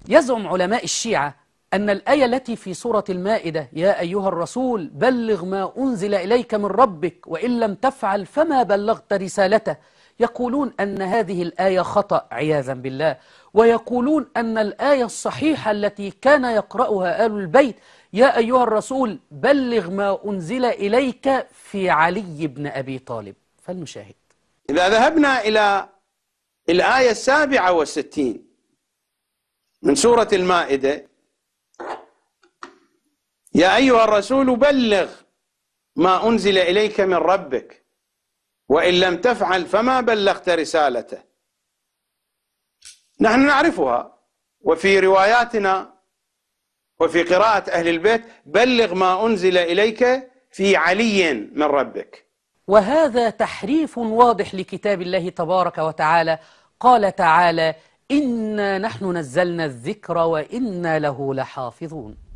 يزعم علماء الشيعة أن الآية التي في سورة المائدة يا أيها الرسول بلغ ما أنزل إليك من ربك وإن لم تفعل فما بلغت رسالته، يقولون أن هذه الآية خطأ عياذا بالله، ويقولون أن الآية الصحيحة التي كان يقرأها آل البيت يا أيها الرسول بلغ ما أنزل إليك في علي بن أبي طالب. فلنشاهد. إذا ذهبنا إلى الآية 67 من سورة المائدة يا أيها الرسول بلغ ما أنزل إليك من ربك وإن لم تفعل فما بلغت رسالته، نحن نعرفها، وفي رواياتنا وفي قراءة أهل البيت بلغ ما أنزل إليك في علي من ربك. وهذا تحريف واضح لكتاب الله تبارك وتعالى. قال تعالى إنا نحن نزلنا الذكر وإنا له لحافظون.